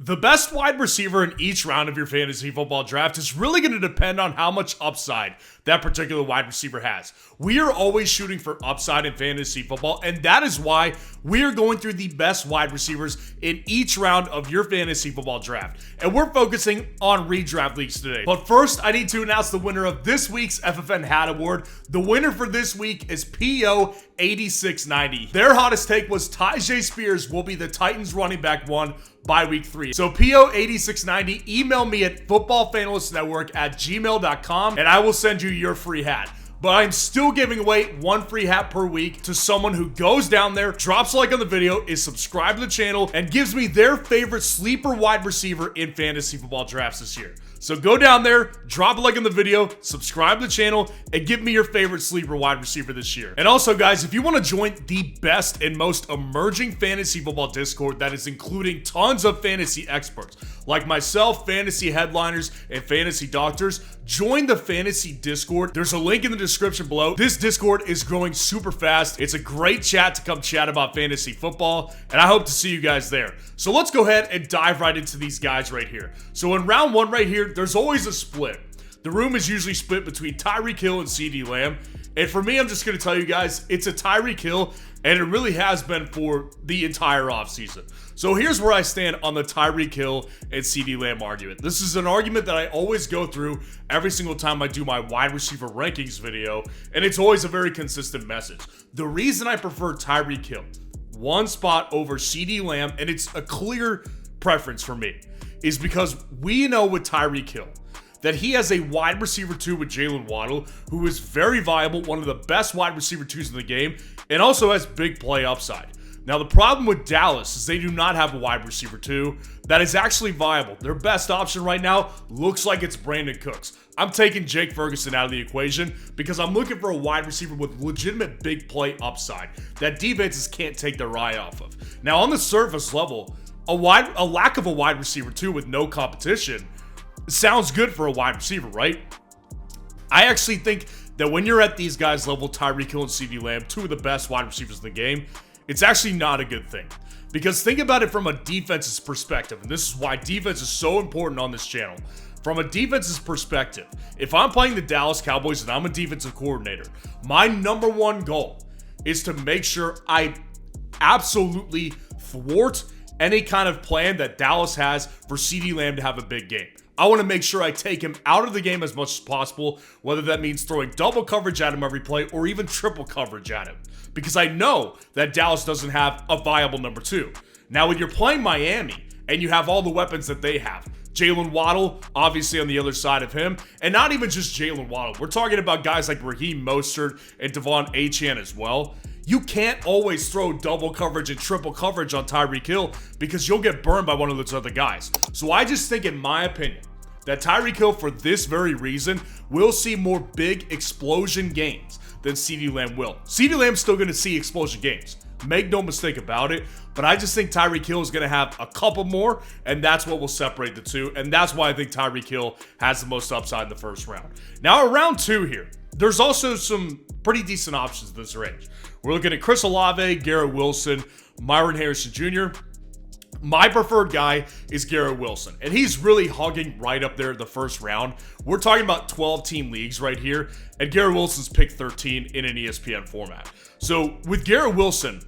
The best wide receiver in each round of your fantasy football draft is really going to depend on how much upside that particular wide receiver has. We are always shooting for upside in fantasy football, and that is why we are going through the best wide receivers in each round of your fantasy football draft. And we're focusing on redraft leagues today. But first, I need to announce the winner of this week's FFN Hat Award. The winner for this week is PO8690. Their hottest take was Tyjae Spears will be the Titans running back one by week 3. So PO8690, email me at footballfanalystnetwork@gmail.com and I will send you your free hat. But I'm still giving away one free hat per week to someone who goes down there, drops a like on the video, is subscribed to the channel, and gives me their favorite sleeper wide receiver in fantasy football drafts this year. So go down there, drop a like on the video, subscribe to the channel, and give me your favorite sleeper wide receiver this year. And also, guys, if you want to join the best and most emerging fantasy football Discord that is including tons of fantasy experts like myself, fantasy headliners, and fantasy doctors, join the fantasy Discord. There's a link in the description below. This Discord is growing super fast. It's a great chat to come chat about fantasy football, and I hope to see you guys there. So let's go ahead and dive right into these guys right here. So in round 1 right here, there's always a split. The room is usually split between Tyreek Hill and CeeDee Lamb. And for me, I'm just going to tell you guys, it's a Tyreek Hill, and it really has been for the entire offseason. So here's where I stand on the Tyreek Hill and CeeDee Lamb argument. This is an argument that I always go through every single time I do my wide receiver rankings video, and it's always a very consistent message. The reason I prefer Tyreek Hill one spot over CeeDee Lamb, and it's a clear preference for me, is because we know with Tyreek Hill that he has a wide receiver 2 with Jalen Waddle, who is very viable, one of the best wide receiver 2s in the game, and also has big play upside. Now, the problem with Dallas is they do not have a wide receiver 2 that is actually viable. Their best option right now looks like it's Brandon Cooks. I'm taking Jake Ferguson out of the equation because I'm looking for a wide receiver with legitimate big play upside that defenses can't take their eye off of. Now, on the surface level, a lack of a wide receiver 2 with no competition sounds good for a wide receiver, right? I actually think that when you're at these guys' level, Tyreek Hill and CeeDee Lamb, 2 of the best wide receivers in the game, it's actually not a good thing. Because think about it from a defense's perspective, and this is why defense is so important on this channel. From a defense's perspective, if I'm playing the Dallas Cowboys and I'm a defensive coordinator, my number one goal is to make sure I absolutely thwart any kind of plan that Dallas has for CeeDee Lamb to have a big game. I want to make sure I take him out of the game as much as possible, whether that means throwing double coverage at him every play or even triple coverage at him, because I know that Dallas doesn't have a viable number 2. Now, when you're playing Miami and you have all the weapons that they have, Jalen Waddle, obviously on the other side of him, and not even just Jalen Waddle. We're talking about guys like Raheem Mostert and Devon Achane as well. You can't always throw double coverage and triple coverage on Tyreek Hill because you'll get burned by one of those other guys. So I just think, in my opinion, that Tyreek Hill, for this very reason, will see more big explosion games than CeeDee Lamb will. CeeDee Lamb's still going to see explosion games. Make no mistake about it. But I just think Tyreek Hill is going to have a couple more, and that's what will separate the two. And that's why I think Tyreek Hill has the most upside in the first round. Now, round 2 here, there's also some pretty decent options in this range. We're looking at Chris Olave, Garrett Wilson, Myron Harrison Jr. My preferred guy is Garrett Wilson, and he's really hugging right up there in the first round. We're talking about 12-team leagues right here, and Garrett Wilson's picked 13 in an ESPN format. So with Garrett Wilson,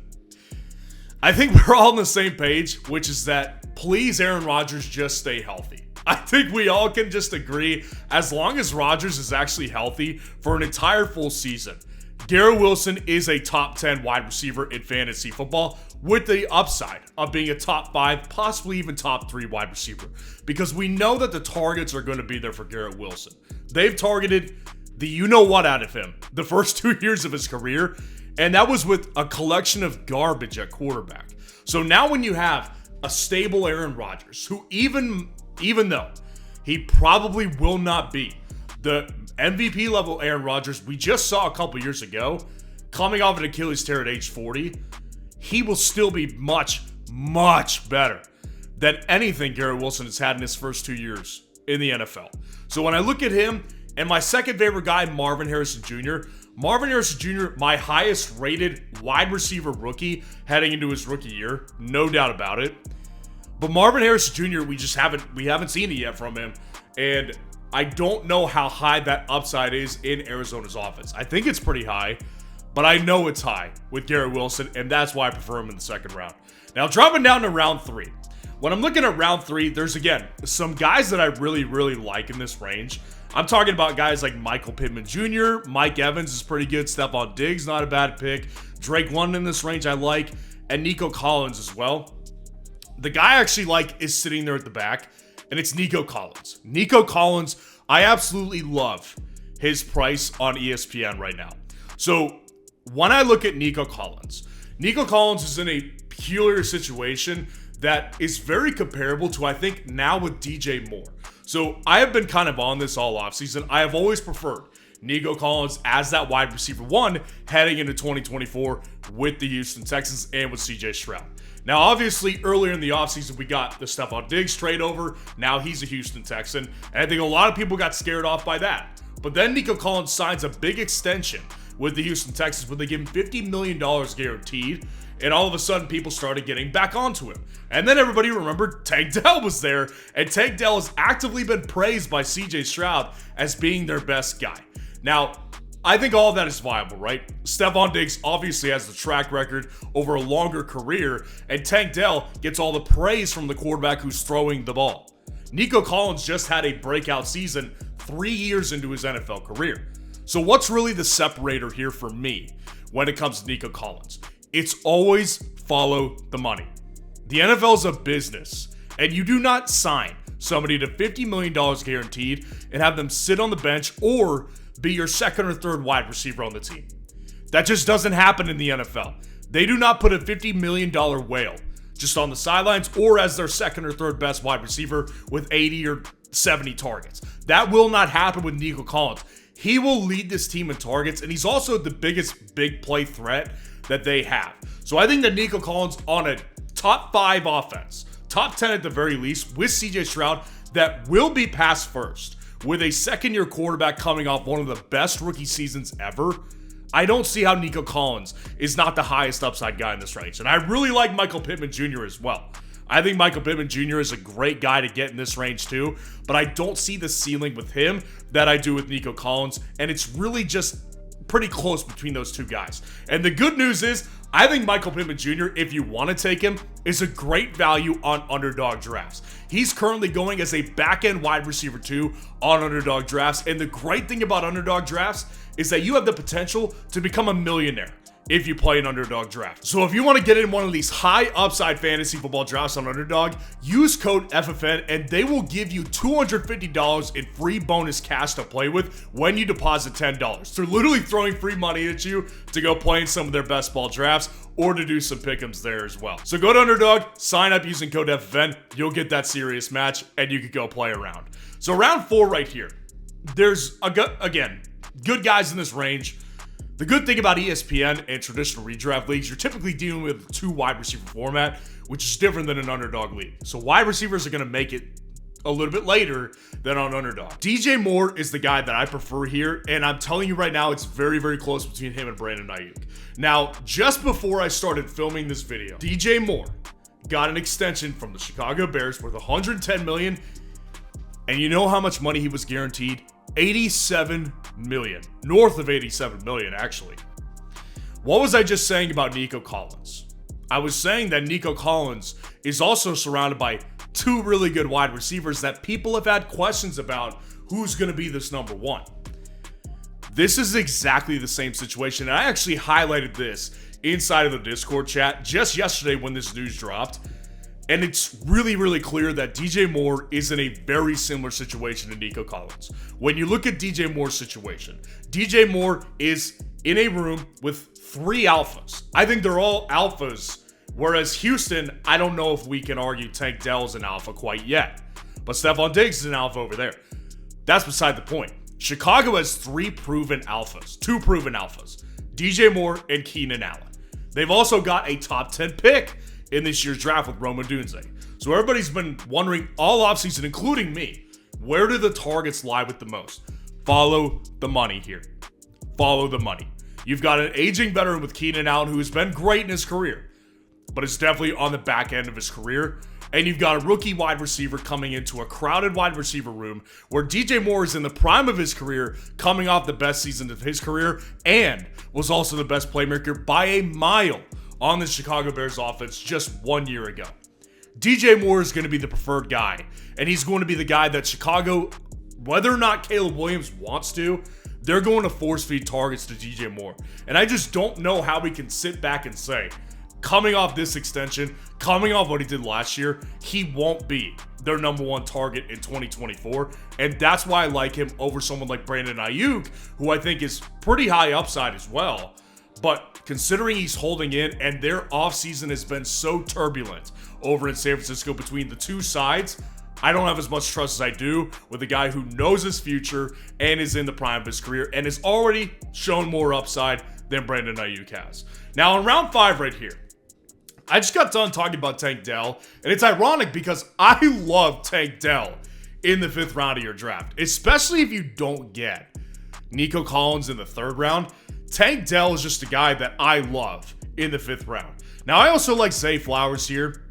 I think we're all on the same page, which is that please, Aaron Rodgers, just stay healthy. I think we all can just agree, as long as Rodgers is actually healthy for an entire full season, Garrett Wilson is a top 10 wide receiver in fantasy football with the upside of being a top 5, possibly even top 3 wide receiver. Because we know that the targets are going to be there for Garrett Wilson. They've targeted the you-know-what out of him the first 2 years of his career, and that was with a collection of garbage at quarterback. So now when you have a stable Aaron Rodgers, who even though he probably will not be the MVP level Aaron Rodgers we just saw a couple years ago, coming off an Achilles tear at age 40, he will still be much, much better than anything Garrett Wilson has had in his first 2 years in the NFL. So when I look at him, and my second favorite guy, Marvin Harrison Jr., my highest rated wide receiver rookie heading into his rookie year, no doubt about it. But Marvin Harrison Jr., we haven't seen it yet from him. And I don't know how high that upside is in Arizona's offense. I think it's pretty high, but I know it's high with Garrett Wilson, and that's why I prefer him in the second round. Now, dropping down to round 3. When I'm looking at round 3, there's, again, some guys that I really, really like in this range. I'm talking about guys like Michael Pittman Jr., Mike Evans is pretty good, Stephon Diggs, not a bad pick, Drake London in this range I like, and Nico Collins as well. The guy I actually like is sitting there at the back, and it's Nico Collins. Nico Collins, I absolutely love his price on ESPN right now. So when I look at Nico Collins is in a peculiar situation that is very comparable to, I think, now with DJ Moore. So I have been kind of on this all offseason. I have always preferred Nico Collins as that wide receiver 1 heading into 2024 with the Houston Texans and with CJ Stroud. Now, obviously, earlier in the offseason, we got the Stephon Diggs trade over. Now he's a Houston Texan. And I think a lot of people got scared off by that. But then Nico Collins signs a big extension with the Houston Texans where they give him $50 million guaranteed. And all of a sudden, people started getting back onto him. And then everybody remembered Tank Dell was there. And Tank Dell has actively been praised by CJ Stroud as being their best guy. Now, I think all of that is viable, right? Stephon Diggs obviously has the track record over a longer career, and Tank Dell gets all the praise from the quarterback who's throwing the ball. Nico Collins just had a breakout season 3 years into his NFL career. So what's really the separator here for me when it comes to Nico Collins? It's always follow the money. The NFL is a business, and you do not sign somebody to $50 million guaranteed and have them sit on the bench or be your second or third wide receiver on the team. That just doesn't happen in the NFL. They do not put a $50 million whale just on the sidelines or as their second or third best wide receiver with 80 or 70 targets. That will not happen with Nico Collins. He will lead this team in targets, and he's also the biggest big play threat that they have. So I think that Nico Collins on a top 5 offense, top 10 at the very least, with CJ Stroud, that will be pass first, with a second-year quarterback coming off one of the best rookie seasons ever, I don't see how Nico Collins is not the highest upside guy in this range. And I really like Michael Pittman Jr. as well. I think Michael Pittman Jr. is a great guy to get in this range too, but I don't see the ceiling with him that I do with Nico Collins, and it's really just pretty close between those two guys. And the good news is, I think Michael Pittman Jr., if you want to take him, is a great value on Underdog Drafts. He's currently going as a back-end wide receiver 2 on Underdog Drafts, and the great thing about Underdog Drafts is that you have the potential to become a millionaire if you play an Underdog Draft. So if you want to get in one of these high upside fantasy football drafts on Underdog, use code FFN and they will give you $250 in free bonus cash to play with when you deposit $10. They're literally throwing free money at you to go play in some of their best ball drafts or to do some pick'ems there as well. So go to Underdog, sign up using code FFN, you'll get that serious match and you can go play around. So round 4 right here, there's, again, good guys in this range. The good thing about ESPN and traditional redraft leagues, you're typically dealing with a 2 wide receiver format, which is different than an underdog league. So wide receivers are going to make it a little bit later than on Underdog. DJ Moore is the guy that I prefer here, and I'm telling you right now, it's very, very close between him and Brandon Ayuk. Now, just before I started filming this video, DJ Moore got an extension from the Chicago Bears worth $110 million, and you know how much money he was guaranteed? $87 million. North of $87 million, actually. What was I just saying about Nico Collins? I was saying that Nico Collins is also surrounded by 2 really good wide receivers that people have had questions about who's going to be this number 1. This is exactly the same situation, and I actually highlighted this inside of the Discord chat just yesterday when this news dropped. And it's really, really clear that DJ Moore is in a very similar situation to Nico Collins. When you look at DJ Moore's situation, DJ Moore is in a room with 3 alphas. I think they're all alphas, whereas Houston, I don't know if we can argue Tank Dell is an alpha quite yet. But Stephon Diggs is an alpha over there. That's beside the point. Chicago has 3 proven alphas, 2 proven alphas, DJ Moore and Keenan Allen. They've also got a top 10 pick in this year's draft with Rome Odunze. So everybody's been wondering all offseason, including me, where do the targets lie with the most? Follow the money here. Follow the money. You've got an aging veteran with Keenan Allen who has been great in his career, but is definitely on the back end of his career. And you've got a rookie wide receiver coming into a crowded wide receiver room where DJ Moore is in the prime of his career, coming off the best season of his career, and was also the best playmaker by a mile on the Chicago Bears offense just 1 year ago. DJ Moore is going to be the preferred guy, and he's going to be the guy that Chicago, whether or not Caleb Williams wants to, they're going to force feed targets to DJ Moore. And I just don't know how we can sit back and say, coming off this extension, coming off what he did last year, he won't be their number one target in 2024. And that's why I like him over someone like Brandon Ayuk, who I think is pretty high upside as well. But considering he's holding in and their offseason has been so turbulent over in San Francisco between the two sides, I don't have as much trust as I do with a guy who knows his future and is in the prime of his career and has already shown more upside than Brandon Ayuk has. Now, in round 5 right here, I just got done talking about Tank Dell, and it's ironic because I love Tank Dell in the 5th round of your draft, especially if you don't get Nico Collins in the 3rd round. Tank Dell is just a guy that I love in the 5th round. Now, I also like Zay Flowers here,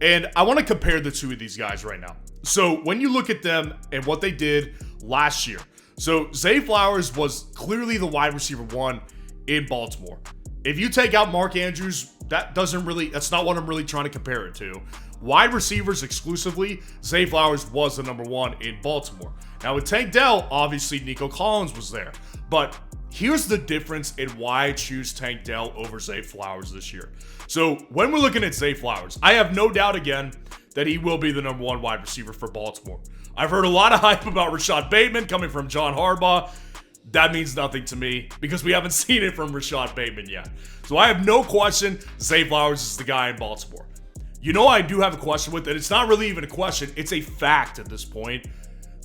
and I want to compare the two of these guys right now. So when you look at them and what they did last year, so Zay Flowers was clearly the wide receiver 1 in Baltimore. If you take out Mark Andrews, that's not what I'm really trying to compare it to. Wide receivers exclusively, Zay Flowers was the number 1 in Baltimore. Now with Tank Dell, obviously Nico Collins was there, but here's the difference in why I choose Tank Dell over Zay Flowers this year. So when we're looking at Zay Flowers, I have no doubt again that he will be the number 1 wide receiver for Baltimore. I've heard a lot of hype about Rashad Bateman coming from John Harbaugh. That means nothing to me because we haven't seen it from Rashad Bateman yet. So I have no question Zay Flowers is the guy in Baltimore. You know I do have a question with it. It's not really even a question. It's a fact at this point.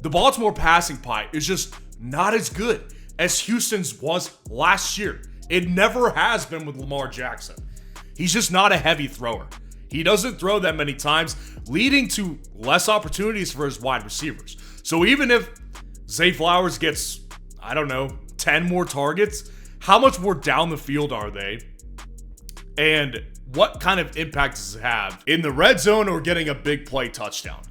The Baltimore passing pie is just not as good as Houston's was last year. It never has been with Lamar Jackson. He's just not a heavy thrower. He doesn't throw that many times, leading to less opportunities for his wide receivers. So even if Zay Flowers gets, 10 more targets, how much more down the field are they? And what kind of impact does it have in the red zone or getting a big play touchdown?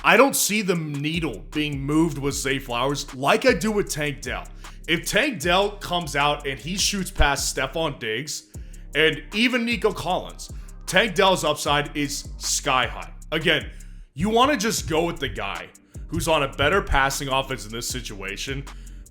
I don't see the needle being moved with Zay Flowers like I do with Tank Dell. If Tank Dell comes out and he shoots past Stephon Diggs and even Nico Collins, Tank Dell's upside is sky high. Again, you want to just go with the guy who's on a better passing offense in this situation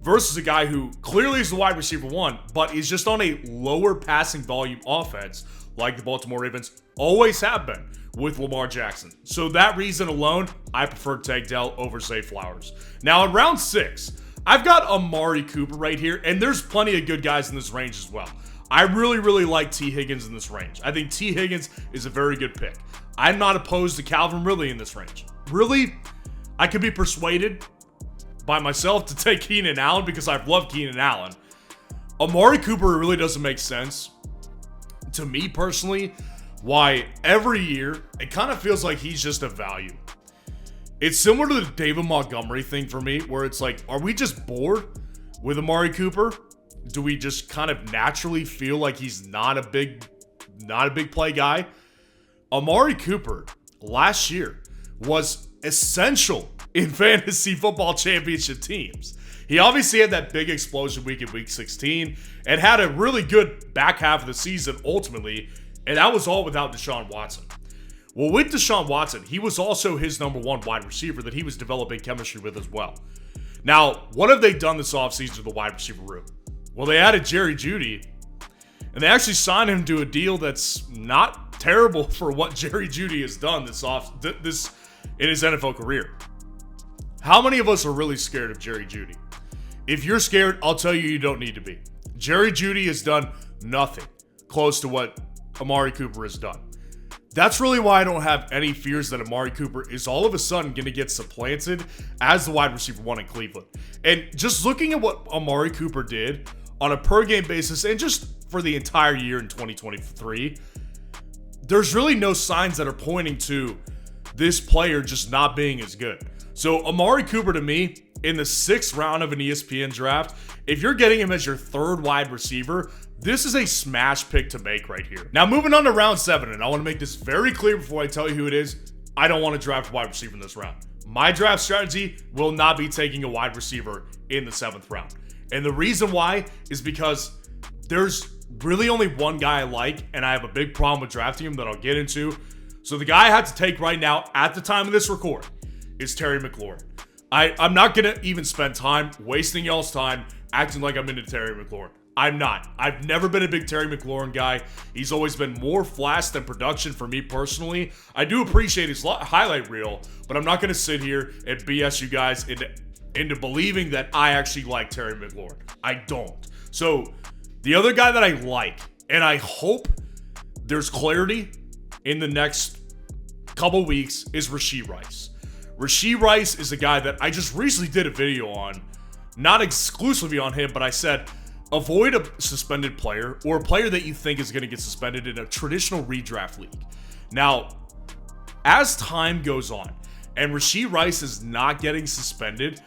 versus a guy who clearly is the wide receiver 1, but is just on a lower passing volume offense like the Baltimore Ravens always have been with Lamar Jackson. So that reason alone, I prefer Tank Dell over Zay Flowers. Now in round 6, I've got Amari Cooper right here, and there's plenty of good guys in this range as well. I really like T. Higgins in this range. I think T. Higgins is a very good pick. I'm not opposed to Calvin Ridley in this range. Really, I could be persuaded by myself to take Keenan Allen because I've loved Keenan Allen. Amari Cooper really doesn't make sense to me personally. Why every year it kind of feels like he's just a value. It's similar to the David Montgomery thing for me, where it's like, are we just bored with Amari Cooper? Do we just kind of naturally feel like he's not a big play guy? Amari Cooper last year was essential in fantasy football championship teams. He obviously had that big explosion week in week 16 and had a really good back half of the season ultimately, and that was all without Deshaun Watson. Well, with Deshaun Watson, he was also his number 1 wide receiver that he was developing chemistry with as well. Now, what have they done this offseason to the wide receiver room? Well, they added Jerry Jeudy, and they actually signed him to a deal that's not terrible for what Jerry Jeudy has done this in his NFL career. How many of us are really scared of Jerry Jeudy? If you're scared, I'll tell you don't need to be. Jerry Jeudy has done nothing close to what Amari Cooper has done. That's really why I don't have any fears that Amari Cooper is all of a sudden going to get supplanted as the wide receiver 1 in Cleveland. And just looking at what Amari Cooper did on a per game basis and just for the entire year in 2023, there's really no signs that are pointing to this player just not being as good. So Amari Cooper to me, in the 6th round of an ESPN draft, if you're getting him as your 3rd wide receiver, This is a smash pick to make right here. Now, moving on to round 7, and I want to make this very clear before I tell you who it is. I don't want to draft a wide receiver in this round. My draft strategy will not be taking a wide receiver in the 7th round. And the reason why is because there's really only one guy I like, and I have a big problem with drafting him that I'll get into. So the guy I have to take right now at the time of this record is Terry McLaurin. I'm not going to even spend time wasting y'all's time acting like I'm into Terry McLaurin. I'm not. I've never been a big Terry McLaurin guy. He's always been more flash than production for me personally. I do appreciate his highlight reel, but I'm not going to sit here and BS you guys into believing that I actually like Terry McLaurin. I don't. So the other guy that I like, and I hope there's clarity in the next couple weeks, is Rashee Rice. Rashee Rice is a guy that I just recently did a video on, not exclusively on him, but I said, avoid a suspended player or a player that you think is going to get suspended in a traditional redraft league. Now, as time goes on and Rashee Rice is not getting suspended,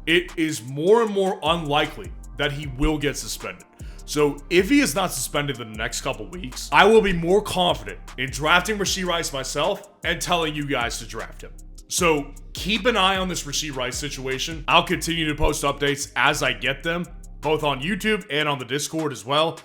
it is more and more unlikely that he will get suspended. So if he is not suspended in the next couple weeks, I will be more confident in drafting Rashee Rice myself and telling you guys to draft him. So keep an eye on this Rashee Rice situation. I'll continue to post updates as I get them, both on YouTube and on the Discord as well.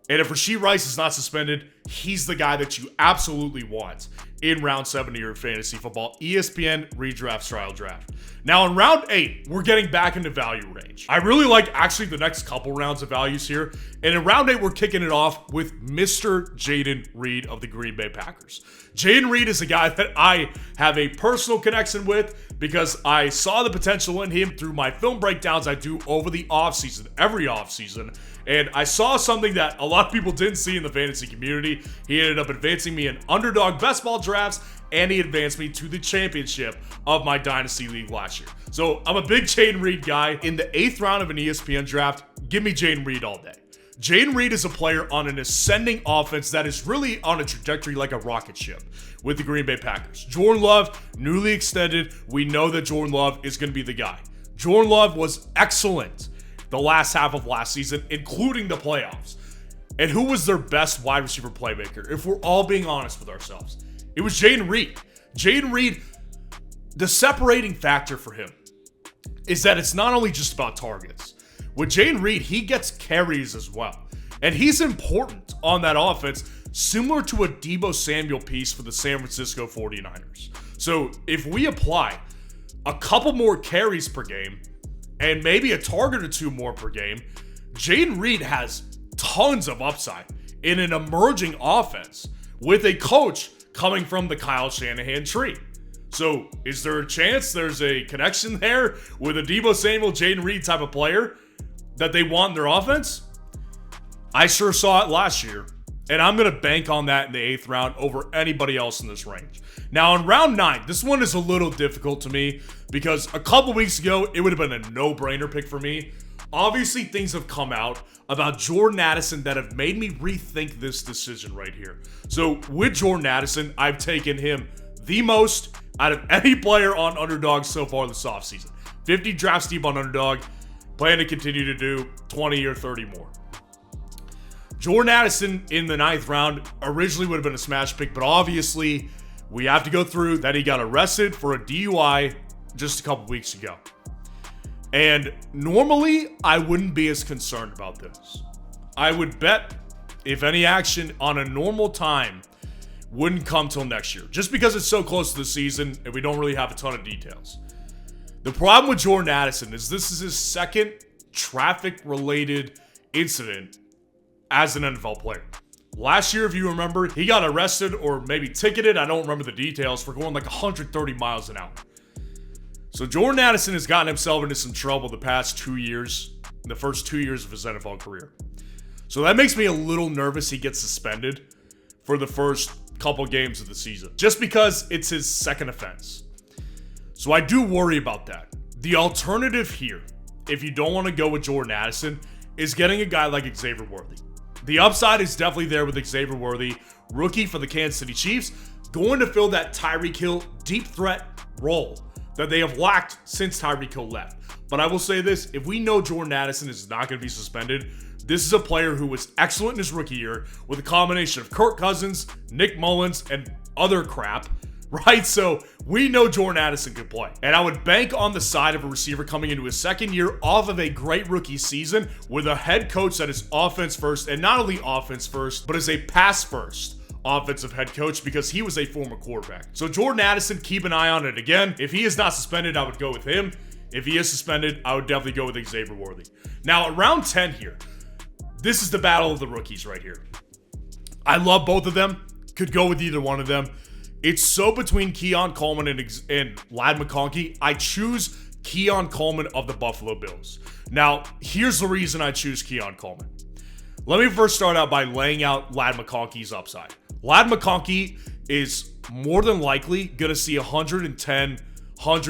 And if Rashee Rice is not suspended, he's the guy that you absolutely want in round 7 of your fantasy football ESPN redraft style draft. Now in round 8, we're getting back into value range. I really like actually the next couple rounds of values here. And in round 8, we're kicking it off with Mr. Jayden Reed of the Green Bay Packers. Jayden Reed is a guy that I have a personal connection with because I saw the potential in him through my film breakdowns I do over the offseason, every offseason. And I saw something that a lot of people didn't see in the fantasy community. He ended up advancing me in underdog best ball drafts, and he advanced me to the championship of my Dynasty League last year. So I'm a big Jayden Reed guy. In the 8th round of an ESPN draft, give me Jayden Reed all day. Jayden Reed is a player on an ascending offense that is really on a trajectory like a rocket ship with the Green Bay Packers. Jordan Love, newly extended. We know that Jordan Love is going to be the guy. Jordan Love was excellent the last half of last season, including the playoffs. And who was their best wide receiver playmaker? If we're all being honest with ourselves, it was Jayden Reed. Jayden Reed, the separating factor for him is that it's not only just about targets. With Jayden Reed, he gets carries as well. And he's important on that offense, similar to a Deebo Samuel piece for the San Francisco 49ers. So if we apply a couple more carries per game and maybe a target or two more per game, Jayden Reed has tons of upside in an emerging offense with a coach coming from the Kyle Shanahan tree. So is there a chance there's a connection there with a Deebo Samuel, Jayden Reed type of player that they want in their offense? I sure saw it last year, and I'm going to bank on that in the 8th round over anybody else in this range. Now, in round 9, this one is a little difficult to me because a couple weeks ago, it would have been a no-brainer pick for me. Obviously, things have come out about Jordan Addison that have made me rethink this decision right here. So, with Jordan Addison, I've taken him the most out of any player on Underdog so far this offseason. 50 drafts deep on Underdog. Plan to continue to do 20 or 30 more. Jordan Addison in the 9th round originally would have been a smash pick, but obviously we have to go through that he got arrested for a DUI just a couple weeks ago. And normally I wouldn't be as concerned about this. I would bet if any action on a normal time wouldn't come till next year, just because it's so close to the season and we don't really have a ton of details. The problem with Jordan Addison is this is his second traffic-related incident as an NFL player. Last year, if you remember, he got arrested or maybe ticketed, I don't remember the details, for going like 130 miles an hour. So Jordan Addison has gotten himself into some trouble the past 2 years, in the first 2 years of his NFL career. So that makes me a little nervous he gets suspended for the first couple games of the season, just because it's his second offense. So I do worry about that. The alternative here, if you don't want to go with Jordan Addison, is getting a guy like Xavier Worthy. The upside is definitely there with Xavier Worthy, rookie for the Kansas City Chiefs, going to fill that Tyreek Hill deep threat role that they have lacked since Tyreek Hill left. But I will say this, if we know Jordan Addison is not going to be suspended, This is a player who was excellent in his rookie year with a combination of Kirk Cousins, Nick Mullins, and other crap, right? So we know Jordan Addison could play. And I would bank on the side of a receiver coming into his second year off of a great rookie season with a head coach that is offense first, and not only offense first, but is a pass first offensive head coach because he was a former quarterback. So Jordan Addison, keep an eye on it. Again, if he is not suspended, I would go with him. If he is suspended, I would definitely go with Xavier Worthy. Now, at round 10 here, this is the battle of the rookies right here. I love both of them. Could go with either one of them. It's so between Keon Coleman and Ladd McConkey. I choose Keon Coleman of the Buffalo Bills. Now, here's the reason I choose Keon Coleman. Let me first start out by laying out Ladd McConkey's upside. Ladd McConkey is more than likely going to see 100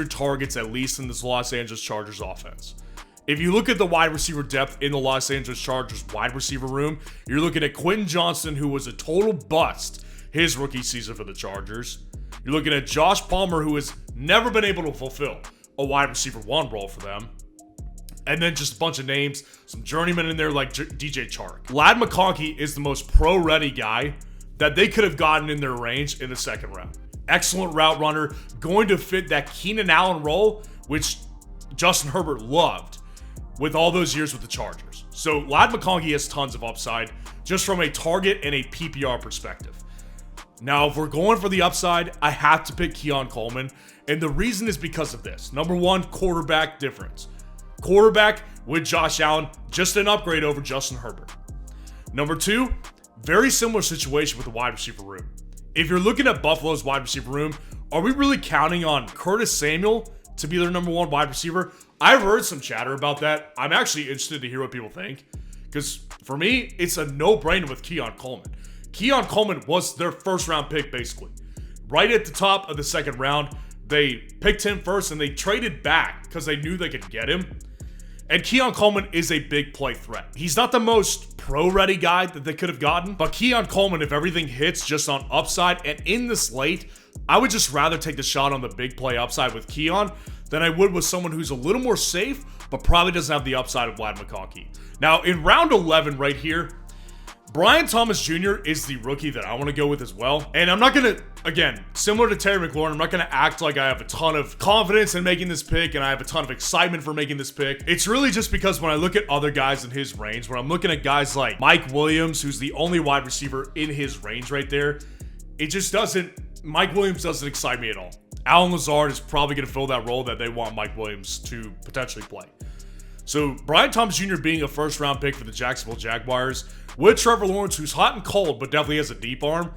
targets at least in this Los Angeles Chargers offense. If you look at the wide receiver depth in the Los Angeles Chargers wide receiver room, you're looking at Quentin Johnston, who was a total bust his rookie season for the Chargers. You're looking at Josh Palmer, who has never been able to fulfill a wide receiver one role for them. And then just a bunch of names, some journeymen in there like DJ Chark. Ladd McConkey is the most pro-ready guy that they could have gotten in their range in the second round. Excellent route runner, going to fit that Keenan Allen role, which Justin Herbert loved with all those years with the Chargers. So Ladd McConkey has tons of upside just from a target and a PPR perspective. Now, if we're going for the upside, I have to pick Keon Coleman, and the reason is because of this. Number one, quarterback difference. Quarterback with Josh Allen, just an upgrade over Justin Herbert. Number two, very similar situation with the wide receiver room. If you're looking at Buffalo's wide receiver room, are we really counting on Curtis Samuel to be their number one wide receiver? I've heard some chatter about that. I'm actually interested to hear what people think, because for me, it's a no-brainer with Keon Coleman. Keon Coleman was their first round pick, basically. Right at the top of the second round, they picked him first and they traded back because they knew they could get him. And Keon Coleman is a big play threat. He's not the most pro-ready guy that they could have gotten, but Keon Coleman, if everything hits just on upside and in this late, I would just rather take the shot on the big play upside with Keon than I would with someone who's a little more safe, but probably doesn't have the upside of Ladd McConkey. Now, in round 11 right here, Brian Thomas Jr. is the rookie that I want to go with as well. And I'm not going to, again, similar to Terry McLaurin, I'm not going to act like I have a ton of confidence in making this pick and I have a ton of excitement for making this pick. It's really just because when I look at other guys in his range, when I'm looking at guys like Mike Williams, who's the only wide receiver in his range right there, it just doesn't, Mike Williams doesn't excite me at all. Allen Lazard is probably going to fill that role that they want Mike Williams to potentially play. So Brian Thomas Jr. being a first round pick for the Jacksonville Jaguars with Trevor Lawrence, who's hot and cold, but definitely has a deep arm,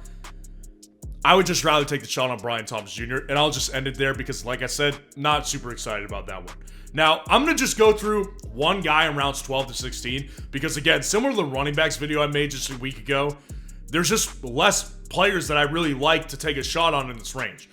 I would just rather take the shot on Brian Thomas Jr. And I'll just end it there because, like I said, not super excited about that one. Now, I'm going to just go through one guy in rounds 12 to 16 because, again, similar to the running backs video I made just a week ago, there's just less players that I really like to take a shot on in this range.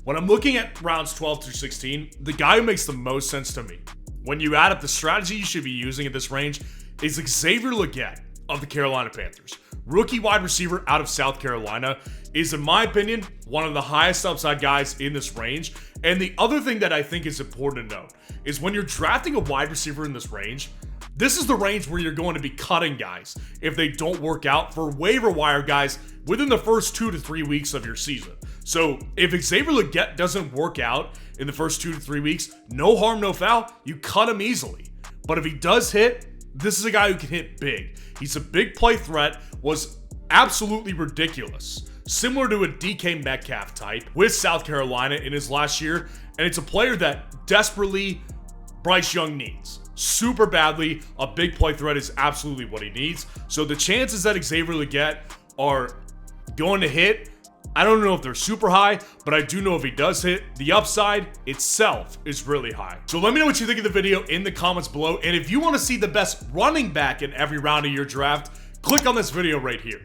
When I'm looking at rounds 12 through 16, the guy who makes the most sense to me, when you add up the strategy you should be using at this range, is Xavier Legette of the Carolina Panthers. Rookie wide receiver out of South Carolina is, in my opinion, one of the highest upside guys in this range. And the other thing that I think is important to note is when you're drafting a wide receiver in this range, this is the range where you're going to be cutting guys if they don't work out for waiver wire guys within the first 2 to 3 weeks of your season. So if Xavier Legette doesn't work out in the first 2 to 3 weeks, no harm, no foul, you cut him easily. But if he does hit, this is a guy who can hit big. He's a big play threat, was absolutely ridiculous. Similar to a DK Metcalf type with South Carolina in his last year. And it's a player that desperately Bryce Young needs. Super badly, a big play threat is absolutely what he needs. So the chances that Xavier Legette are going to hit, I don't know if they're super high, but I do know if he does hit, the upside itself is really high. So let me know what you think of the video in the comments below. And if you want to see the best running back in every round of your draft, click on this video right here.